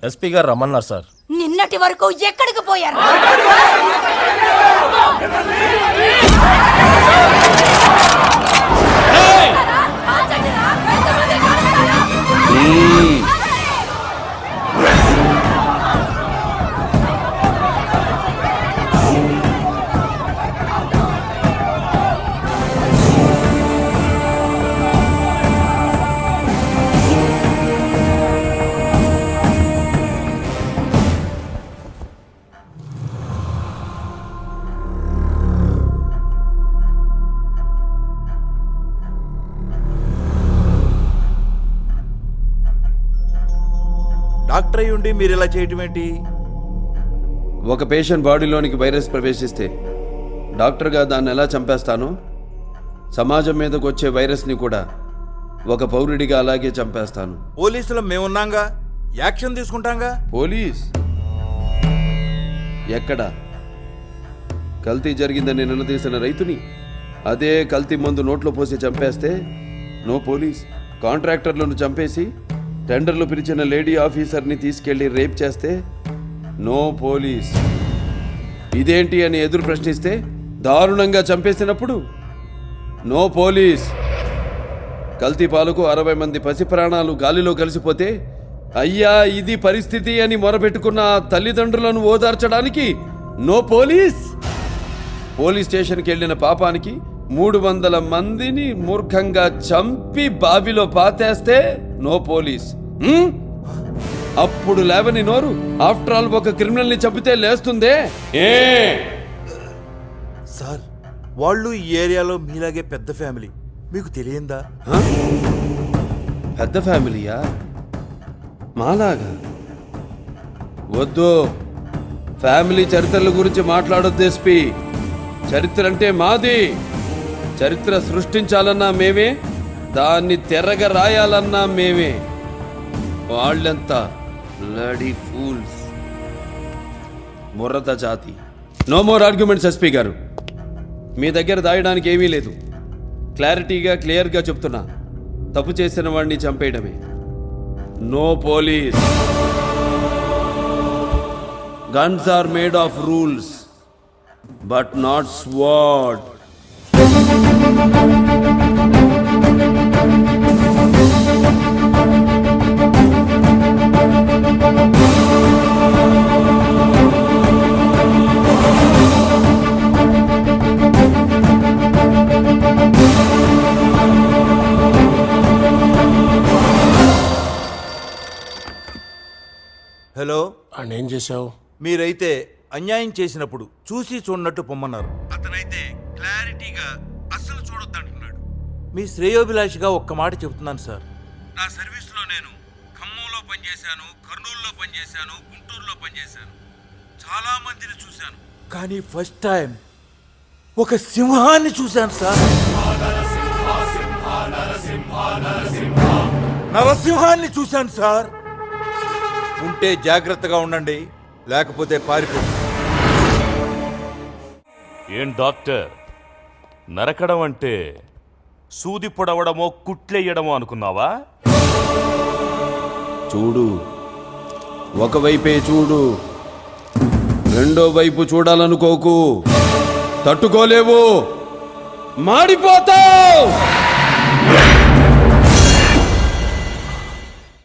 SP గారు రమ్మన్నారు sir. నిన్నటి వరకు ఎక్కడికి పోయారు? డాక్టర్ అయి ఉండి మీరు ఇలా చేయటం ఏంటి? ఒక పేషెంట్ బాడీలోనికి వైరస్ ప్రవేశిస్తే డాక్టర్గా దాన్ని ఎలా చంపేస్తానో సమాజం మీదకి వచ్చే వైరస్ని కూడా ఒక పౌరుడిగా అలాగే చంపేస్తాను. పోలీసులు మేమున్నాంగా, యాక్షన్ తీసుకుంటాంగా. పోలీస్ ఎక్కడ? కల్తీ జరిగిందని నిలదీసిన రైతుని అదే కల్తీ మందు నోట్లో పోసి చంపేస్తే నో పోలీస్. కాంట్రాక్టర్లను చంపేసి టెండర్లు పిలిచిన లేడీ ఆఫీసర్ని తీసుకెళ్లి రేప్ చేస్తే నో పోలీస్. ఇదేంటి అని ఎదురు ప్రశ్నిస్తే దారుణంగా చంపేసినప్పుడు నో పోలీస్. కల్తీ పాలకు 60 మంది పసి ప్రాణాలు గాలిలో కలిసిపోతే అయ్యా ఇది పరిస్థితి అని మొరపెట్టుకున్న ఆ తల్లిదండ్రులను ఓదార్చడానికి నో పోలీస్. పోలీస్ స్టేషన్కి వెళ్ళిన పాపానికి 300 మందిని మూర్ఖంగా చంపి బావిలో పాతేస్తే నో పోలీస్. అప్పుడు లేవని నోరు ఆఫ్టర్ ఆల్ ఒక క్రిమినల్ ని చంపితే లేస్తుందే. సార్, వాళ్ళు ఈ ఏరియాలో మీలాగే పెద్ద ఫ్యామిలీ, మీకు తెలియందా? పెద్ద ఫ్యామిలీయా? మాలాగా? వద్దు, ఫ్యామిలీ చరిత్రల గురించి మాట్లాడొద్దు ఎస్పీ. చరిత్ర అంటే మాది. చరిత్ర సృష్టించాలన్నా మేమే, దాన్ని తెరగ రాయాలన్నా మేమే. వాళ్ళంతా బ్లడీ ఫూల్స్, ముర్రత జాతి. నో మోర్ ఆర్గ్యుమెంట్స్ ఎస్పీ గారు. మీ దగ్గర దాయడానికి ఏమీ లేదు. క్లారిటీగా క్లియర్గా చెప్తున్నా, తప్పు చేసిన వాడిని చంపేయడమే. No police. Guns are made of rules but not sword. Hello, ఏం చేశావు? మీరైతే అన్యాయం చేసినప్పుడు చూసి చూడనట్టు పొమ్మన్నారు. అతనైతే క్లారిటీగా అస్సలు చూడొద్దంటున్నాడు. మీ శ్రేయోభిలాషిగా ఒక్క మాట చెబుతున్నాను సార్. నా సర్వీస్లో నేను ఖమ్మంలో పనిచేశాను, కర్నూలులో పనిచేశాను, గుంటూరులో పనిచేశాను. చాలా మందిని చూశాను, కానీ ఫస్ట్ టైం ఒక సింహాన్ని చూశాను సార్. నరసింహాన్ని చూశాను సార్. ఉంటే జాగ్రత్తగా ఉండండి, లేకపోతే పారిపోండి. ఏం డాక్టర్, నరకడం అంటే సూది పొడవడమో కుట్లెయ్యడమో అనుకున్నావా? చూడు, ఒకవైపే చూడు, రెండో వైపు చూడాలనుకోకు. తట్టుకోలేవు, మాడిపోతావు.